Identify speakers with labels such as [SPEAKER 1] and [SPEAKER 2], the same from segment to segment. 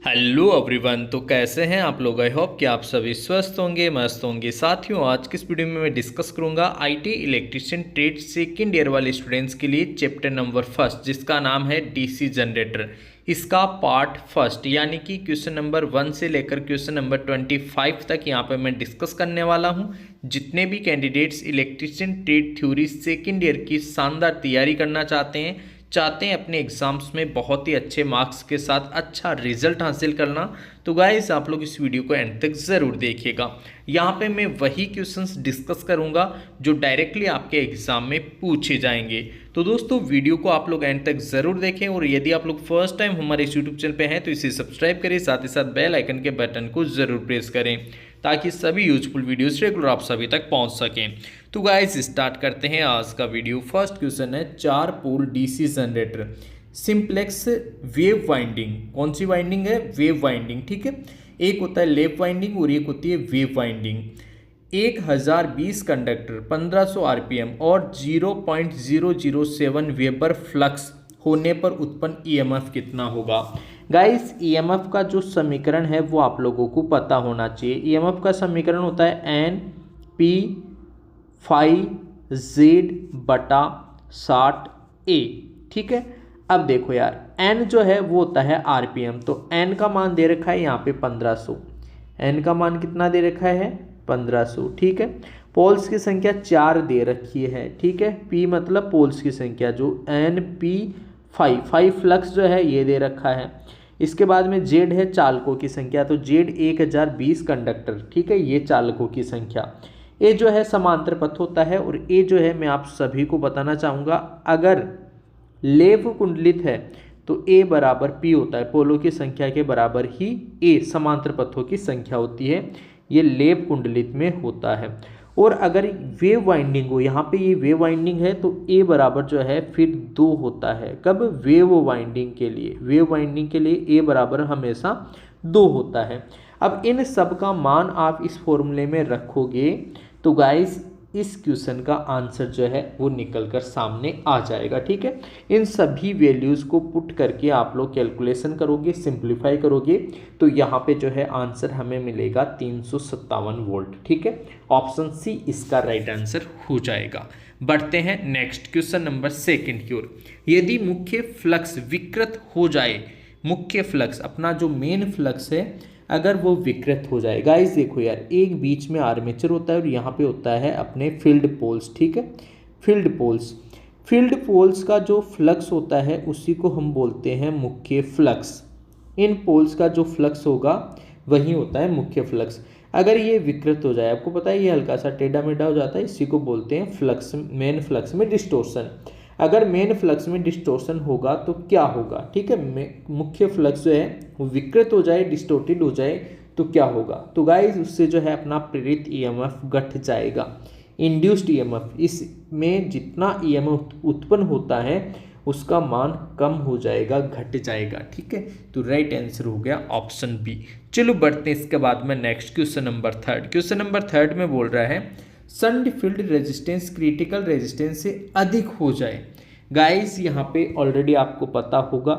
[SPEAKER 1] Hello everyone. तो कैसे हैं आप लोग। आई होप कि आप सभी स्वस्थ होंगे, मस्त होंगे। साथियों, आज की इस वीडियो में मैं डिस्कस करूंगा IT electrician trade second year वाले स्टूडेंट्स के लिए चैप्टर नंबर फर्स्ट, जिसका नाम है डीसी जनरेटर। इसका पार्ट फर्स्ट यानी कि क्वेश्चन नंबर 1 से लेकर क्वेश्चन नंबर 25 तक यहाँ पे मैं डिस्कस करने वाला हूँ। जितने भी candidates electrician trade theory second year की शानदार तैयारी करना चाहते हैं अपने एग्जाम्स में बहुत ही अच्छे मार्क्स के साथ अच्छा रिजल्ट हासिल करना, तो गाइस आप लोग इस वीडियो को एंड तक ज़रूर देखिएगा। यहाँ पे मैं वही क्वेश्चंस डिस्कस करूँगा जो डायरेक्टली आपके एग्जाम में पूछे जाएंगे। तो दोस्तों, वीडियो को आप लोग एंड तक ज़रूर देखें और यदि आप लोग फर्स्ट टाइम हमारे इस यूट्यूब चैनल पे हैं तो इसे सब्सक्राइब करें, साथ ही साथ बेल आइकन के बटन को ज़रूर प्रेस करें ताकि सभी यूजफुल वीडियोस रेगुलर आप सभी तक पहुंच सकें। तो गाइस स्टार्ट करते हैं आज का वीडियो। फर्स्ट क्वेश्चन है 4 pole DC generator simplex wave winding. कौन सी वाइंडिंग है? Wave winding. ठीक है, एक होता है लेप वाइंडिंग और एक होती है वेव वाइंडिंग। 1020 कंडक्टर, 1500 आरपीएम और 0.007 वेबर फ्लक्स होने पर उत्पन्न ईएमएफ कितना होगा? गाइस, ईएमएफ का जो समीकरण है वो आप लोगों को पता होना चाहिए। ईएमएफ का समीकरण होता है एन पी फाइव जेड बटा 60 ए। ठीक है, अब देखो यार, एन जो है वो होता है आरपीएम, तो एन का मान दे रखा है यहाँ पे 1500। एन का मान कितना दे रखा है? 1500। ठीक है, पोल्स की संख्या 4 दे रखी है। ठीक है, पी मतलब पोल्स की संख्या, जो एन पी 5 फ्लक्स जो है ये दे रखा है। इसके बाद में जेड है चालकों की संख्या, तो जेड 1020 कंडक्टर। ठीक है, ये चालकों की संख्या। ए जो है समांतर पथ होता है और ए जो है मैं आप सभी को बताना चाहूँगा, अगर लेव कुंडलित है तो ए बराबर पी होता है। पोलों की संख्या के बराबर ही ए समांतर पथों की संख्या होती है, ये लेव कुंडलित में होता है। और अगर वेव वाइंडिंग हो, यहाँ पे ये वेव वाइंडिंग है तो ए बराबर जो है फिर 2 होता है। कब? वेव वाइंडिंग के लिए। वेव वाइंडिंग के लिए ए बराबर हमेशा 2 होता है। अब इन सब का मान आप इस फॉर्मूले में रखोगे तो गाइस इस क्वेश्चन का आंसर जो है वो निकल कर सामने आ जाएगा। ठीक है, इन सभी वैल्यूज़ को पुट करके आप लोग कैलकुलेशन करोगे, सिंप्लीफाई करोगे, तो यहाँ पे जो है आंसर हमें मिलेगा 357 वोल्ट। ठीक है, ऑप्शन सी इसका राइट आंसर हो जाएगा। बढ़ते हैं नेक्स्ट क्वेश्चन नंबर सेकंड की ओर। यदि मुख्य फ्लक्स विकृत हो जाए, मुख्य फ्लक्स अपना जो मेन फ्लक्स है अगर वो विकृत हो जाए, गाइस देखो यार, एक बीच में आर्मेचर होता है और यहाँ पे होता है अपने फील्ड पोल्स। ठीक है, फील्ड पोल्स का जो फ्लक्स होता है उसी को हम बोलते हैं मुख्य फ्लक्स। इन पोल्स का जो फ्लक्स होगा वही होता है मुख्य फ्लक्स। अगर ये विकृत हो जाए, आपको पता है ये हल्का सा टेढ़ा मेढ़ा हो जाता है, इसी को बोलते हैं फ्लक्स, मेन फ्लक्स में डिस्टोर्शन। अगर मेन फ्लक्स में डिस्टोर्शन होगा तो क्या होगा? ठीक है, मुख्य फ्लक्स जो है वो विकृत हो जाए, डिस्टोर्टेड हो जाए तो क्या होगा? तो गाइस उससे जो है अपना प्रेरित ईएमएफ घट जाएगा, इंड्यूस्ड ईएमएफ। इसमें जितना ईएमएफ उत्पन्न होता है उसका मान कम हो जाएगा, घट जाएगा। ठीक है, तो राइट आंसर हो गया ऑप्शन बी। चलो बढ़ते हैं इसके बाद में next question number third. Question number third में बोल रहा है shunt field resistance critical resistance से अधिक हो जाए। गाइस यहाँ पे ऑलरेडी आपको पता होगा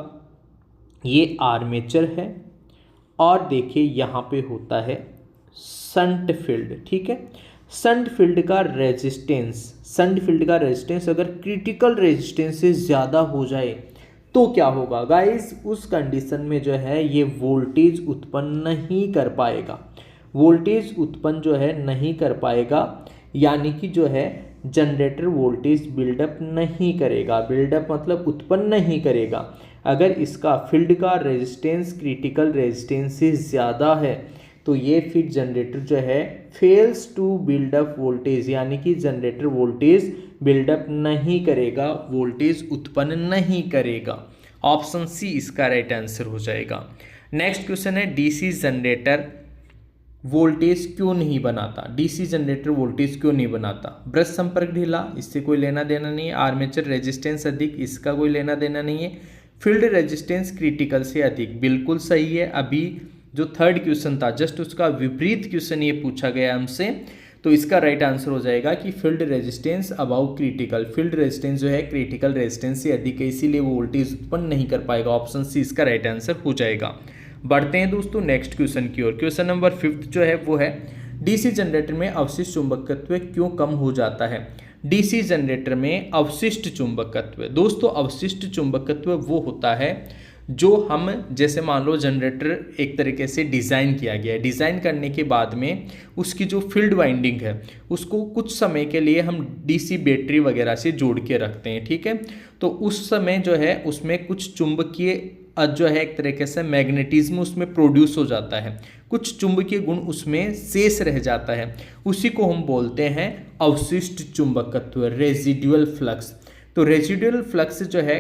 [SPEAKER 1] ये आर्मेचर है और देखिए यहाँ पे होता है शंट फील्ड। ठीक है, शंट फील्ड का रेजिस्टेंस अगर क्रिटिकल रेजिस्टेंस से ज़्यादा हो जाए तो क्या होगा? गाइस उस कंडीशन में जो है ये वोल्टेज उत्पन्न नहीं कर पाएगा, वोल्टेज उत्पन्न जो है नहीं कर पाएगा, यानी कि जो है जनरेटर वोल्टेज बिल्डअप नहीं करेगा। बिल्डअप मतलब उत्पन्न नहीं करेगा। अगर इसका फील्ड का रेजिस्टेंस क्रिटिकल रेजिस्टेंस से ज़्यादा है तो ये फिर जनरेटर जो है फेल्स टू बिल्डअप वोल्टेज, यानी कि जनरेटर वोल्टेज बिल्डअप नहीं करेगा, वोल्टेज उत्पन्न नहीं करेगा। ऑप्शन सी इसका राइट आंसर हो जाएगा। नेक्स्ट क्वेश्चन है डीसी जनरेटर वोल्टेज क्यों नहीं बनाता? डीसी जनरेटर वोल्टेज क्यों नहीं बनाता? ब्रश संपर्क ढीला, इससे कोई लेना देना नहीं है। आर्मेचर रेजिस्टेंस अधिक, इसका कोई लेना देना नहीं है। फील्ड रेजिस्टेंस क्रिटिकल से अधिक, बिल्कुल सही है। अभी जो थर्ड क्वेश्चन था जस्ट उसका विपरीत क्वेश्चन ये पूछा गया हमसे, तो इसका राइट आंसर हो जाएगा कि field resistance above critical. Field resistance जो है क्रिटिकल रेजिस्टेंस से अधिक है, इसीलिए वो वोल्टेज उत्पन्न नहीं कर पाएगा। ऑप्शन सी इसका राइट आंसर हो जाएगा। बढ़ते हैं दोस्तों नेक्स्ट क्वेश्चन की ओर। क्वेश्चन नंबर 5 जो है वो है डीसी जनरेटर में अवशिष्ट चुंबकत्व क्यों कम हो जाता है। डीसी जनरेटर में अवशिष्ट चुंबकत्व, दोस्तों अवशिष्ट चुंबकत्व वो होता है जो हम, जैसे मान लो जनरेटर एक तरीके से डिज़ाइन किया गया है, डिज़ाइन करने के बाद में उसकी जो फील्ड वाइंडिंग है उसको कुछ समय के लिए हम डीसी बैटरी वगैरह से जोड़ के रखते हैं, ठीक है। तो उस समय जो है उसमें कुछ चुंबकीय जो है एक तरीके से मैग्नेटिज्म उसमें प्रोड्यूस हो जाता है, कुछ चुंबकीय गुण उसमें शेष रह जाता है, उसी को हम बोलते हैं अवशिष्ट चुंबकत्व, रेजिडुअल फ्लक्स। तो रेजिडुअल फ्लक्स जो है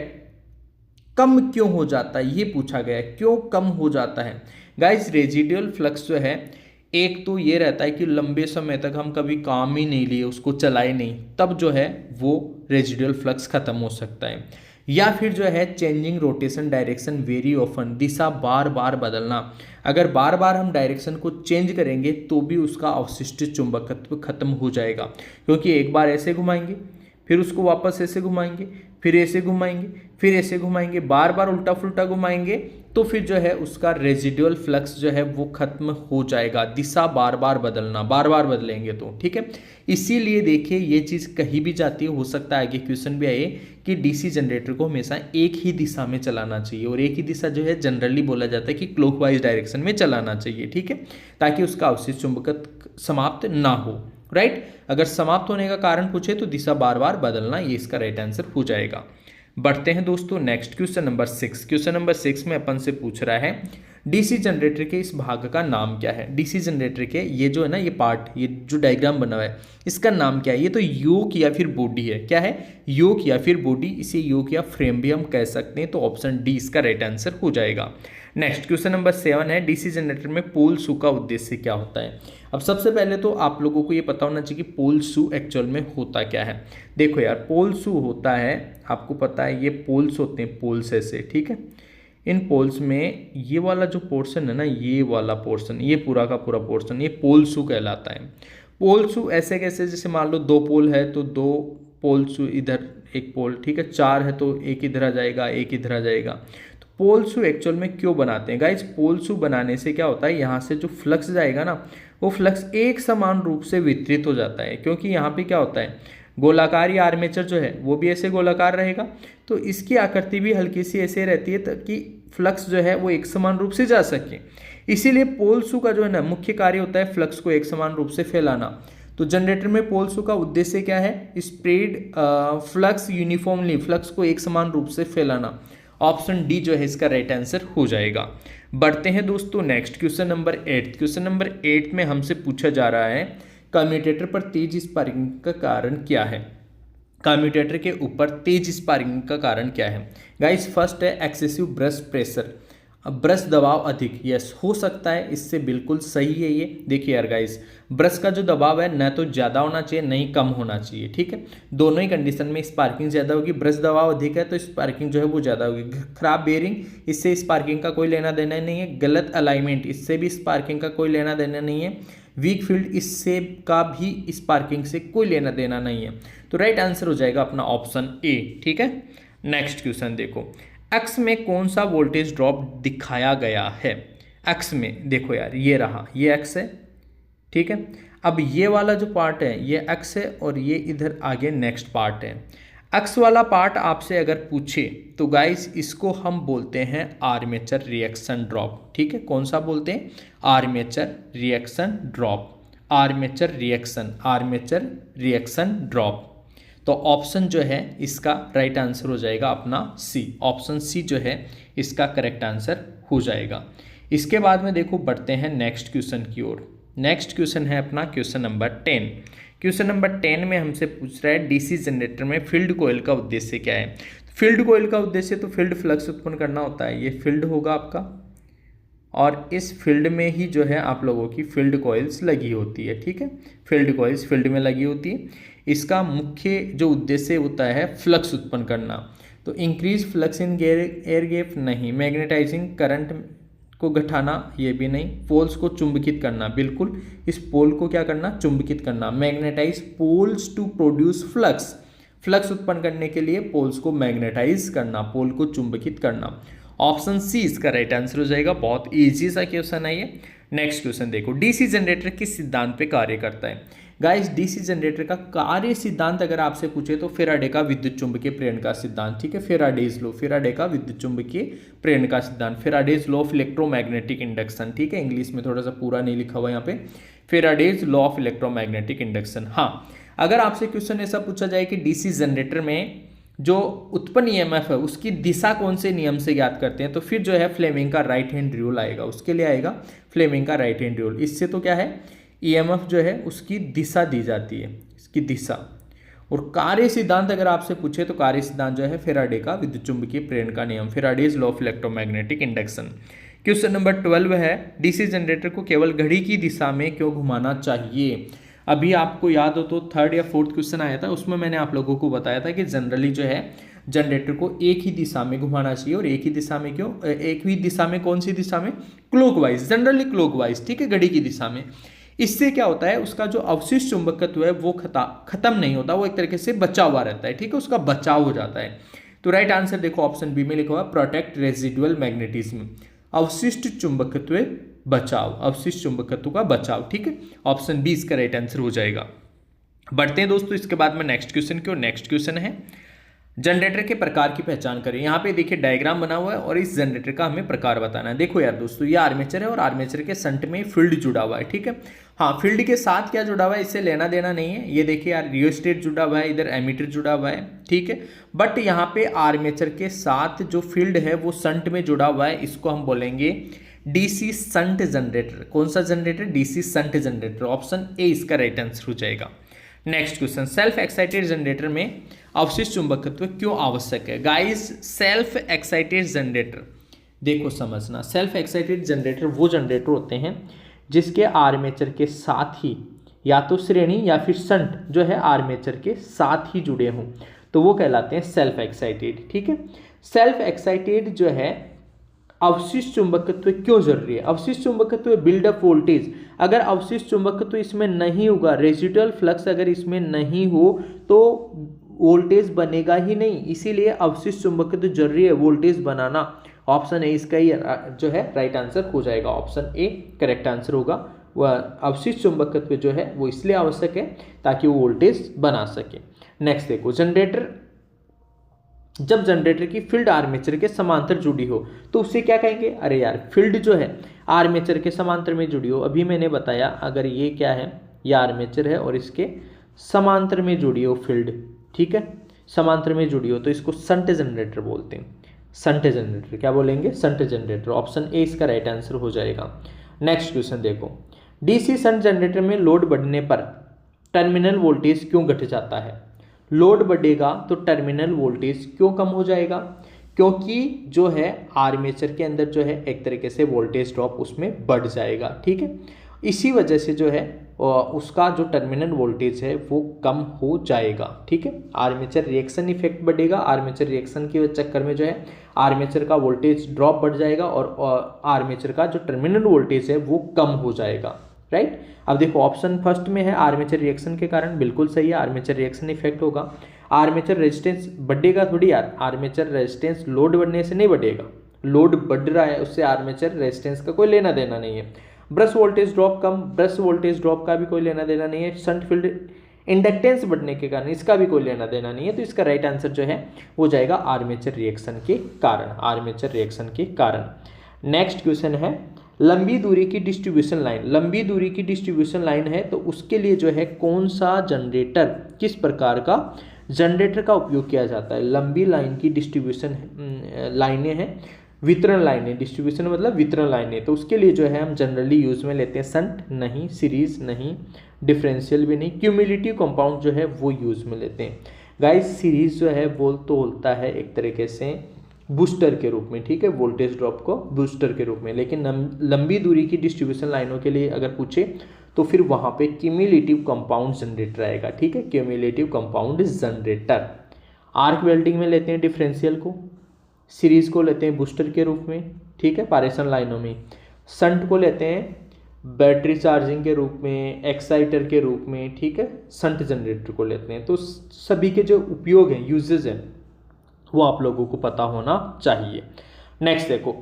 [SPEAKER 1] कम क्यों हो जाता है ये पूछा गया है, क्यों कम हो जाता है। गाइस रेजिडुअल फ्लक्स जो है एक तो ये रहता है कि लंबे समय तक हम कभी काम ही नहीं लिए, उसको चलाए नहीं, तब जो है वो रेजिडुअल फ्लक्स खत्म हो सकता है। या फिर जो है changing rotation direction very often, दिशा बार बार बदलना, अगर बार बार हम डायरेक्शन को चेंज करेंगे तो भी उसका अवशिष्ट चुंबकत्व खत्म हो जाएगा, क्योंकि एक बार ऐसे घुमाएंगे फिर उसको वापस ऐसे घुमाएंगे, फिर ऐसे घुमाएंगे, फिर ऐसे घुमाएंगे, बार बार उल्टा फुल्टा घुमाएंगे, तो फिर जो है उसका रेजिडुअल फ्लक्स जो है वो खत्म हो जाएगा, दिशा बार बार बदलना, बार बार बदलेंगे तो, ठीक है। इसीलिए देखिए ये चीज़ कहीं भी जाती है, हो सकता है आगे क्वेश्चन भी आए कि डीसी जनरेटर को हमेशा एक ही दिशा में चलाना चाहिए, और एक ही दिशा जो है जनरली बोला जाता है कि क्लॉकवाइज डायरेक्शन में चलाना चाहिए, ठीक है, ताकि उसका अवशिष्ट चुंबकत्व समाप्त ना हो, राइट। अगर समाप्त होने का कारण पूछे तो दिशा बार बार बदलना, ये इसका राइट आंसर हो जाएगा। बढ़ते हैं दोस्तों next question number 6। Question number 6 में अपन से पूछ रहा है डीसी जनरेटर के इस भाग का नाम क्या है। डीसी जनरेटर के ये जो है ना, ये पार्ट, ये जो डायग्राम बना हुआ है इसका नाम क्या है। ये तो योक या फिर बॉडी है, क्या है, योक या फिर बॉडी, इसे योक या फ्रेम भी हम कह सकते हैं, तो ऑप्शन डी इसका राइट आंसर हो जाएगा। नेक्स्ट क्वेश्चन नंबर 7 है डीसी जनरेटर में पोल शू का उद्देश्य क्या होता है। अब सबसे पहले तो आप लोगों को ये पता होना चाहिए कि पोल शू एक्चुअल में होता क्या है। देखो यार, पोल शू होता है, आपको पता है ये पोल्स होते हैं, पोल्स ऐसे, ठीक है। इन पोल्स में ये वाला जो पोर्शन है ना, ये वाला पोर्शन, ये पूरा का पूरा पोर्शन, ये पोल शू कहलाता है। पोल शू ऐसे कैसे, जैसे मान लो 2 पोल है तो 2 पोल शू इधर एक पोल, ठीक है, 4 है तो एक इधर आ जाएगा, एक इधर आ जाएगा। पोल शू एक्चुअल में क्यों बनाते हैं गाइज, पोल शू बनाने से क्या होता है, यहाँ से जो फ्लक्स जाएगा ना वो फ्लक्स एक समान रूप से वितरित हो जाता है, क्योंकि यहाँ पे क्या होता है, गोलाकार या आर्मेचर जो है वो भी ऐसे गोलाकार रहेगा, तो इसकी आकृति भी हल्की सी ऐसे रहती है ताकि फ्लक्स जो है वो एक समान रूप से जा सके। इसीलिए पोल शू का जो है ना मुख्य कार्य होता है फ्लक्स को एक समान रूप से फैलाना। तो जनरेटर में पोल शू का उद्देश्य क्या है, स्प्रेड फ्लक्स यूनिफॉर्मली, फ्लक्स को एक समान रूप से फैलाना। ऑप्शन डी जो है इसका राइट आंसर हो जाएगा। बढ़ते हैं दोस्तों next question number 8। Question number 8 में हमसे पूछा जा रहा है कम्यूटेटर पर तेज स्पार्किंग का कारण क्या है। कम्यूटेटर के ऊपर तेज स्पार्किंग का कारण क्या है। गाइस फर्स्ट है एक्सेसिव ब्रश प्रेशर, अब ब्रश दबाव अधिक, यस हो सकता है, इससे बिल्कुल सही है ये। देखिए यार गाइस, ब्रश का जो दबाव है न तो ज़्यादा होना चाहिए न ही कम होना चाहिए, ठीक है, दोनों ही कंडीशन में स्पार्किंग ज़्यादा होगी। ब्रश दबाव अधिक है तो स्पार्किंग जो है वो ज़्यादा होगी। खराब बेयरिंग, इससे स्पार्किंग का कोई लेना देना नहीं है। गलत अलाइनमेंट, इससे भी स्पार्किंग का कोई लेना देना नहीं है। वीक फील्ड, इससे का भी स्पार्किंग से कोई लेना देना नहीं है। तो राइट आंसर हो जाएगा अपना ऑप्शन ए, ठीक है। नेक्स्ट क्वेश्चन देखो, एक्स में कौन सा वोल्टेज ड्रॉप दिखाया गया है। एक्स में देखो यार, ये रहा, ये एक्स है, ठीक है। अब ये वाला जो पार्ट है ये एक्स है और ये इधर आगे नेक्स्ट पार्ट है। एक्स वाला पार्ट आपसे अगर पूछे तो गाइस इसको हम बोलते हैं आर्मेचर रिएक्शन ड्रॉप, ठीक है। कौन सा बोलते हैं, armature reaction drop, armature reaction drop. तो ऑप्शन जो है इसका राइट आंसर हो जाएगा अपना सी, ऑप्शन सी जो है इसका करेक्ट आंसर हो जाएगा। इसके बाद में देखो बढ़ते हैं नेक्स्ट क्वेश्चन की ओर। नेक्स्ट क्वेश्चन है अपना क्वेश्चन नंबर 10। क्वेश्चन नंबर 10 में हमसे पूछ रहा है डीसी जनरेटर में फील्ड कॉइल का उद्देश्य क्या है। फील्ड कॉइल का उद्देश्य तो फील्ड फ्लक्स उत्पन्न करना होता है। ये फील्ड होगा आपका और इस फील्ड में ही जो है आप लोगों की फील्ड कॉइल्स लगी होती है, ठीक है। फील्ड कॉइल्स फील्ड में लगी होती है। इसका मुख्य जो उद्देश्य होता है फ्लक्स उत्पन्न करना। तो increase flux in air gap नहीं, मैग्नेटाइजिंग करंट को घटाना ये भी नहीं, पोल्स को चुंबकित करना, बिल्कुल इस पोल को क्या करना, चुंबकित करना। Magnetise poles to produce flux, flux उत्पन्न करने के लिए पोल्स को मैग्नेटाइज करना, पोल को चुंबकित करना। ऑप्शन सी इसका राइट आंसर हो जाएगा। बहुत ईजी सा क्वेश्चन है ये। नेक्स्ट क्वेश्चन देखो, डीसी जनरेटर किस सिद्धांत पे कार्य करता है। गाइस डीसी जनरेटर का कार्य सिद्धांत अगर आपसे पूछे तो फेराडे का विद्युत चुंबकीय प्रेरण का सिद्धांत, ठीक है, फेराडेज लॉ, फेराडे का विद्युत चुंबकीय प्रेरण का सिद्धांत, Faraday's law of electromagnetic induction, ठीक है, इंग्लिश में थोड़ा सा पूरा नहीं लिखा हुआ यहाँ पे, Faraday's law of electromagnetic induction. हाँ, अगर आपसे क्वेश्चन ऐसा पूछा जाए कि डीसी जनरेटर में जो उत्पन्न ईएमएफ है उसकी दिशा कौन से नियम से ज्ञात करते हैं, तो फिर जो है फ्लेमिंग का राइट हैंड रूल आएगा, उसके लिए आएगा फ्लेमिंग का राइट हैंड रूल। इससे तो क्या है, ईएमएफ जो है उसकी दिशा दी जाती है, इसकी दिशा। और कार्य सिद्धांत अगर आपसे पूछे तो कार्य सिद्धांत जो है फेराडे का विद्युत चुंबकीय प्रेरण का नियम, Faraday's law of electromagnetic induction. Question number 12 है, डीसी जनरेटर को केवल घड़ी की दिशा में क्यों घुमाना चाहिए। अभी आपको याद हो तो थर्ड या फोर्थ क्वेश्चन आया था, उसमें मैंने आप लोगों को बताया था कि जनरली जो है जनरेटर को एक ही दिशा में घुमाना चाहिए। और एक ही दिशा में क्यों, एक ही दिशा में, कौन सी दिशा में, क्लॉकवाइज, जनरली क्लॉकवाइज, ठीक है, घड़ी की दिशा में। इससे क्या होता है, उसका जो अवशिष्ट चुंबकत्व है वो खत्म नहीं होता, वो एक तरीके से बचा हुआ रहता है, ठीक है, उसका बचाव हो जाता है। तो राइट आंसर देखो ऑप्शन बी में लिखा हुआ प्रोटेक्ट रेजिडुअल मैग्नेटिज्म, अवशिष्ट चुंबकत्व बचाव, अवशिष्ट चुंबकत्व का बचाव, ठीक है, ऑप्शन बी इसका राइट आंसर हो जाएगा। बढ़ते हैं दोस्तों इसके बाद में नेक्स्ट क्वेश्चन की ओर। नेक्स्ट क्वेश्चन है, जनरेटर के प्रकार की पहचान करें। यहाँ पे देखिए डायग्राम बना हुआ है और इस जनरेटर का हमें प्रकार बताना है। देखो यार दोस्तों, ये आर्मेचर है और आर्मेचर के संट में फील्ड जुड़ा हुआ है, ठीक है। हाँ, फील्ड के साथ क्या जुड़ा हुआ है इससे लेना देना नहीं है। ये देखिए यार, रियोस्टेट जुड़ा हुआ है, इधर एमीटर जुड़ा हुआ है, ठीक है। बट यहाँ पे आर्मेचर के साथ जो फील्ड है वो संट में जुड़ा हुआ है, इसको हम बोलेंगे डीसी संट जनरेटर। कौन सा generator, DC shunt generator, option A इसका राइट आंसर हो जाएगा। Next question, self excited generator में अवशिष्ट चुंबकत्व क्यों आवश्यक है। गाइस सेल्फ एक्साइटेड जनरेटर, देखो समझना, सेल्फ एक्साइटेड जनरेटर वो जनरेटर होते हैं जिसके आर्मेचर के साथ ही या तो श्रेणी या फिर संट जो है आर्मेचर के साथ ही जुड़े हों, तो वो कहलाते हैं सेल्फ एक्साइटेड, ठीक है। सेल्फ एक्साइटेड जो है अवशिष्ट चुंबकत्व क्यों जरूरी है। अवशिष्ट चुंबकत्व बिल्डअप वोल्टेज, अगर अवशिष्ट चुंबकत्व इसमें नहीं होगा, रेजिडुअल फ्लक्स अगर इसमें नहीं हो तो वोल्टेज बनेगा ही नहीं, इसीलिए अवशिष्ट चुंबकत्व जरूरी है वोल्टेज बनाना। ऑप्शन ए इसका ही जो है राइट आंसर हो जाएगा, ऑप्शन ए करेक्ट आंसर होगा। वह अवशिष्ट चुंबकत्व जो है वो इसलिए आवश्यक है ताकि वो वोल्टेज बना सके। नेक्स्ट देखो, जनरेटर, जब जनरेटर की फील्ड आर्मेचर के समांतर जुड़ी हो तो उसे क्या कहेंगे। अरे यार, फील्ड जो है आर्मेचर के समांतर में जुड़ी हो, अभी मैंने बताया अगर ये क्या है, ये आर्मेचर है और इसके समांतर में जुड़ी हो फील्ड, ठीक है, समांतर में जुड़ी हो तो इसको संट जनरेटर बोलते हैं। संट जनरेटर क्या बोलेंगे, संट जनरेटर, ऑप्शन ए इसका राइट आंसर हो जाएगा। नेक्स्ट क्वेश्चन देखो, डीसी संट जनरेटर में लोड बढ़ने पर टर्मिनल वोल्टेज क्यों घट जाता है। लोड बढ़ेगा तो टर्मिनल वोल्टेज क्यों कम हो जाएगा, क्योंकि जो है आर्मेचर के अंदर जो है एक तरीके से वोल्टेज ड्रॉप उसमें बढ़ जाएगा, ठीक है। इसी वजह से जो है उसका जो टर्मिनल वोल्टेज है वो कम हो जाएगा, ठीक है। आर्मेचर रिएक्शन इफेक्ट बढ़ेगा, आर्मेचर रिएक्शन के चक्कर में जो है आर्मेचर का वोल्टेज ड्रॉप बढ़ जाएगा और आर्मेचर का जो टर्मिनल वोल्टेज है वो कम हो जाएगा, राइट। अब देखो ऑप्शन फर्स्ट में है आर्मेचर रिएक्शन के कारण, बिल्कुल सही है, आर्मेचर रिएक्शन इफेक्ट होगा। आर्मेचर रेजिस्टेंस बढ़ेगा थोड़ी यार, आर्मेचर रेजिस्टेंस लोड बढ़ने से नहीं बढ़ेगा, लोड बढ़ रहा है उससे आर्मेचर रेजिस्टेंस का कोई लेना देना नहीं है। ब्रश वोल्टेज ड्रॉप कम, ब्रश वोल्टेज ड्रॉप का भी कोई लेना देना नहीं है। शंट फील्ड इंडक्टेंस बढ़ने के कारण इसका भी कोई लेना देना नहीं है, तो इसका राइट आंसर जो है हो जाएगा आर्मेचर रिएक्शन के कारण, आर्मेचर रिएक्शन के कारण। नेक्स्ट क्वेश्चन है, लंबी दूरी की डिस्ट्रीब्यूशन लाइन, लंबी दूरी की डिस्ट्रीब्यूशन लाइन है तो उसके लिए जो है कौन सा जनरेटर, किस प्रकार का जनरेटर का उपयोग किया जाता है। लंबी लाइन की डिस्ट्रीब्यूशन लाइनें हैं, वितरण लाइनें, डिस्ट्रीब्यूशन मतलब वितरण लाइनें, तो उसके लिए जो है हम जनरली यूज में लेते हैं संट नहीं, सीरीज नहीं, डिफरेंशियल भी नहीं, क्यूमुलेटिव कंपाउंड जो है वो यूज में लेते हैं। गाइस सीरीज जो है वो तो होता है एक तरीके से बूस्टर के रूप में, ठीक है, वोल्टेज ड्रॉप को बूस्टर के रूप में, लेकिन लंबी दूरी की डिस्ट्रीब्यूशन लाइनों के लिए अगर पूछे तो फिर वहाँ पे क्यूमुलेटिव कंपाउंड जनरेटर आएगा, ठीक है, cumulative compound generator. Arc welding में लेते हैं डिफरेंशियल को, सीरीज को लेते हैं बूस्टर के रूप में, ठीक है, पारेशन लाइनों में। संट को लेते हैं बैटरी चार्जिंग के रूप में, एक्साइटर के रूप में, ठीक है, संट जनरेटर को लेते हैं। तो सभी के जो उपयोग हैं, यूजेज हैं, वो आप लोगों को पता होना चाहिए। नेक्स्ट देखो,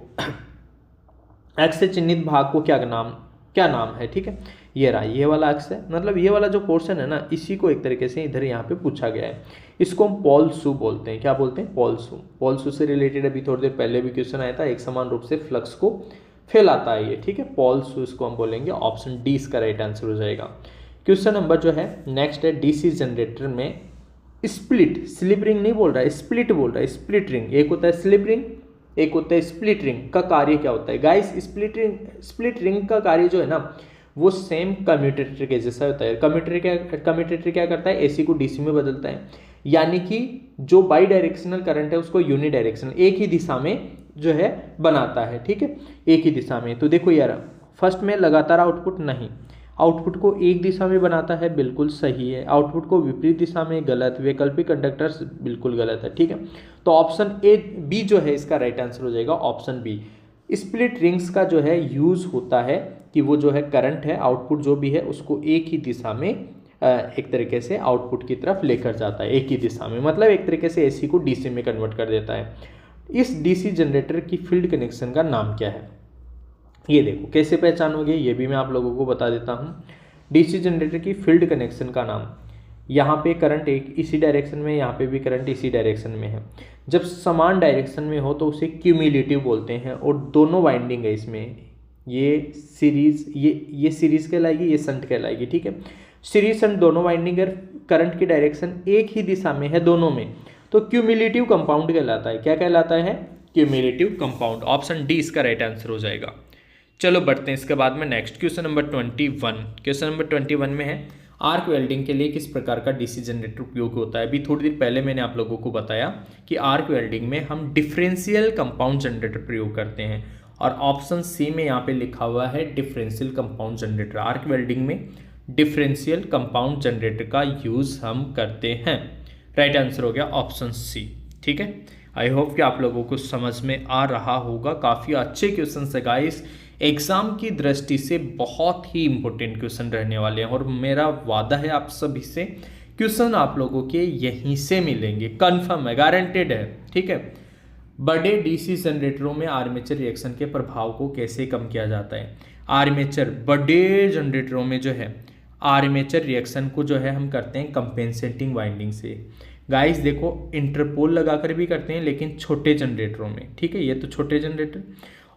[SPEAKER 1] एक्स से चिन्हित भाग को क्या नाम है, ठीक है। ये रहा, ये वाला एक्स है, मतलब ये वाला जो पोर्शन है ना, इसी को एक तरीके से इधर यहाँ पे पूछा गया है। इसको हम पोल शू बोलते हैं। क्या बोलते हैं? पोल शू। पोल शू से रिलेटेड अभी थोड़ी देर पहले भी क्वेश्चन आया था, एक समान रूप से फ्लक्स को फैलाता है ये, ठीक है। पोल शू इसको हम बोलेंगे। ऑप्शन डी इसका राइट आंसर हो जाएगा। क्वेश्चन नंबर जो है नेक्स्ट है, डीसी जनरेटर में स्लिप रिंग नहीं बोल रहा है, स्प्लिट बोल रहा है, स्प्लिट रिंग। एक होता है स्लिप रिंग, एक होता है स्प्लिट रिंग। का कार्य क्या होता है गाइस? स्प्लिट रिंग का कार्य जो है ना, वो सेम कम्यूटेटर के जैसा होता है। कम्यूटेटर क्या करता है? एसी को डीसी में बदलता है, यानी कि जो बाई डायरेक्शनल करंट है उसको यूनि डायरेक्शनल, एक ही दिशा में जो है बनाता है, ठीक है, एक ही दिशा में। तो देखो यार, फर्स्ट में लगातार आउटपुट नहीं, आउटपुट को एक दिशा में बनाता है, बिल्कुल सही है। आउटपुट को विपरीत दिशा में, गलत। वैकल्पिक कंडक्टर्स, बिल्कुल गलत है, ठीक है। तो ऑप्शन ए बी जो है इसका राइट आंसर हो जाएगा, ऑप्शन बी। स्प्लिट रिंग्स का जो है यूज होता है कि वो जो है करंट है, आउटपुट जो भी है उसको एक ही दिशा में एक तरीके से आउटपुट की तरफ लेकर जाता है, एक ही दिशा में, मतलब एक तरीके से एसी को डीसी में कन्वर्ट कर देता है। इस डीसी जनरेटर की फील्ड कनेक्शन का नाम क्या है? ये देखो कैसे पहचानोगे, ये भी मैं आप लोगों को बता देता हूँ। डीसी जनरेटर की फील्ड कनेक्शन का नाम, यहाँ पे करंट एक इसी डायरेक्शन में, यहाँ पे भी करंट इसी डायरेक्शन में है। जब समान डायरेक्शन में हो तो उसे क्यूमुलेटिव बोलते हैं, और दोनों वाइंडिंग है इसमें, ये सीरीज, ये सीरीज कहलाएगी, ये शंट कहलाएगी, ठीक है। सीरीज शंट दोनों वाइंडिंग है, करंट की डायरेक्शन एक ही दिशा में है दोनों में, तो क्यूमुलेटिव कंपाउंड कहलाता है। क्या कहलाता है? Cumulative compound. ऑप्शन डी इसका राइट आंसर हो जाएगा। चलो बढ़ते हैं इसके बाद में next question number 21। Question number 21 में है, आर्क वेल्डिंग के लिए किस प्रकार का डीसी जनरेटर उपयोग होता है? अभी थोड़ी देर पहले मैंने आप लोगों को बताया कि आर्क वेल्डिंग में हम डिफरेंशियल कंपाउंड जनरेटर प्रयोग करते हैं, और ऑप्शन सी में यहाँ पे लिखा हुआ है differential compound generator. Arc welding में डिफरेंशियल कंपाउंड जनरेटर का यूज हम करते हैं। राइट आंसर हो गया ऑप्शन सी, ठीक है। आई होप कि आप लोगों को समझ में आ रहा होगा। काफ़ी अच्छे क्वेश्चन है गाइस, एग्जाम की दृष्टि से बहुत ही इंपॉर्टेंट क्वेश्चन रहने वाले हैं, और मेरा वादा है आप सभी से क्वेश्चन आप लोगों के यहीं से मिलेंगे, कंफर्म है, गारंटेड है, ठीक है। बड़े डीसी जनरेटरों में आर्मेचर रिएक्शन के प्रभाव को कैसे कम किया जाता है? बड़े जनरेटरों में जो है आर्मेचर रिएक्शन को जो है हम करते हैं कंपेंसेटिंग वाइंडिंग से। गाइस देखो, इंटरपोल लगाकर भी करते हैं, लेकिन छोटे जनरेटरों में, ठीक है, ये तो छोटे जनरेटर।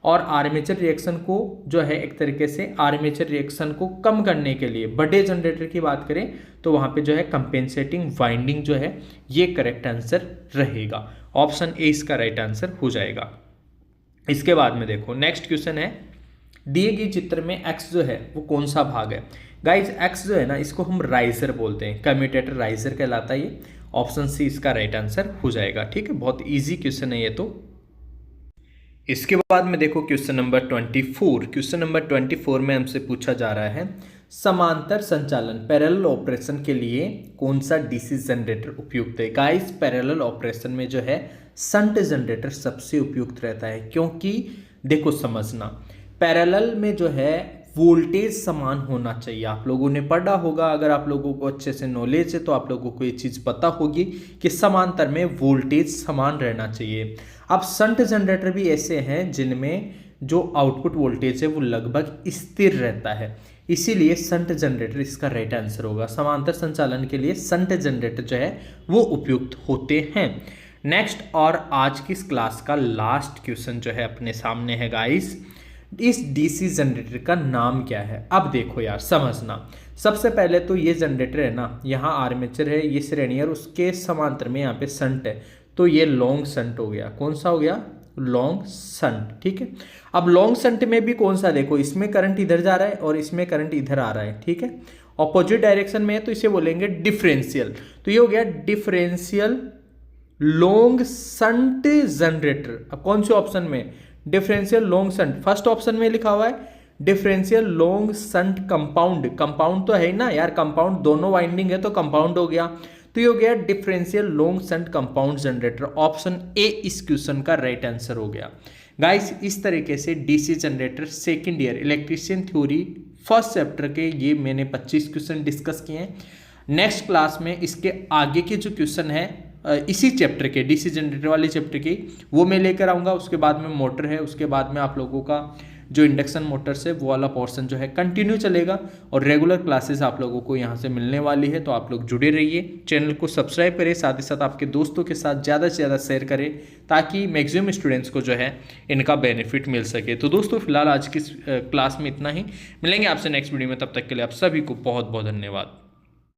[SPEAKER 1] और आर्मेचर रिएक्शन को जो है एक तरीके से आर्मेचर रिएक्शन को कम करने के लिए बड़े जनरेटर की बात करें तो वहाँ पे जो है कंपेंसेटिंग वाइंडिंग जो है ये करेक्ट आंसर रहेगा। ऑप्शन ए इसका राइट आंसर हो जाएगा। इसके बाद में देखो नेक्स्ट क्वेश्चन है, दिए गए चित्र में एक्स जो है वो कौन सा भाग है? गाइज एक्स जो है ना, इसको हम राइजर बोलते हैं, कम्यूटेटर राइजर कहलाता है ये। ऑप्शन सी इसका राइट आंसर हो जाएगा, ठीक है। बहुत इजी क्वेश्चन है ये तो। इसके बाद में देखो क्वेश्चन नंबर 24। क्वेश्चन नंबर 24 में हमसे पूछा जा रहा है, समांतर संचालन पैरेलल ऑपरेशन के लिए कौन सा डीसी जनरेटर उपयुक्त है? गाइस पैरेलल ऑपरेशन में जो है शंट जनरेटर सबसे उपयुक्त रहता है, क्योंकि देखो समझना, पैरेलल में जो है वोल्टेज समान होना चाहिए। आप लोगों ने पढ़ा होगा, अगर आप लोगों को अच्छे से नॉलेज है तो आप लोगों को ये चीज़ पता होगी कि समांतर में वोल्टेज समान रहना चाहिए। अब शंट जनरेटर भी ऐसे हैं जिनमें जो आउटपुट वोल्टेज है वो लगभग स्थिर रहता है, इसीलिए शंट जनरेटर इसका राइट आंसर होगा। समांतर संचालन के लिए शंट जनरेटर जो है वो उपयुक्त होते हैं। नेक्स्ट और आज की इस क्लास का लास्ट क्वेश्चन जो है अपने सामने है गाइस, इस डीसी जनरेटर का नाम क्या है? अब देखो यार समझना, सबसे पहले तो ये जनरेटर है ना, यहाँ आर्मेचर है, ये श्रेणी और उसके समांतर में यहाँ पे शंट है, तो ये लॉन्ग शंट हो गया। कौन सा हो गया? लॉन्ग शंट, ठीक है। अब लॉन्ग शंट में भी कौन सा, देखो इसमें करंट इधर जा रहा है और इसमें करंट इधर आ रहा है, ठीक है, ऑपोजिट डायरेक्शन में है, तो इसे बोलेंगे डिफरेंशियल। तो ये हो गया डिफरेंशियल लॉन्ग शंट जनरेटर। अब कौन से ऑप्शन में? Differential long shunt, first option में लिखा हुआ है differential long shunt compound. Compound तो है ना यार, कंपाउंड दोनों वाइंडिंग है तो कंपाउंड हो गया, तो ये हो गया differential long shunt compound generator. Option A इस क्वेश्चन का राइट आंसर हो गया। गाइस इस तरीके से DC generator second year electrician theory first chapter के ये मैंने 25 क्वेश्चन डिस्कस किए हैं। नेक्स्ट क्लास में इसके आगे के जो क्वेश्चन है इसी चैप्टर के डीसी जनरेटर वाले चैप्टर की वो मैं लेकर आऊँगा। उसके बाद में मोटर है, उसके बाद में आप लोगों का जो इंडक्शन मोटर्स है वो वाला पोर्शन जो है कंटिन्यू चलेगा और रेगुलर क्लासेस आप लोगों को यहाँ से मिलने वाली है। तो आप लोग जुड़े रहिए, चैनल को सब्सक्राइब करें, साथ ही साथ आपके दोस्तों के साथ ज़्यादा से ज़्यादा शेयर करें ताकि मैक्सिमम स्टूडेंट्स को जो है इनका बेनिफिट मिल सके। तो दोस्तों फिलहाल आज की क्लास में इतना ही, मिलेंगे आपसे नेक्स्ट वीडियो में, तब तक के लिए आप सभी को बहुत बहुत धन्यवाद।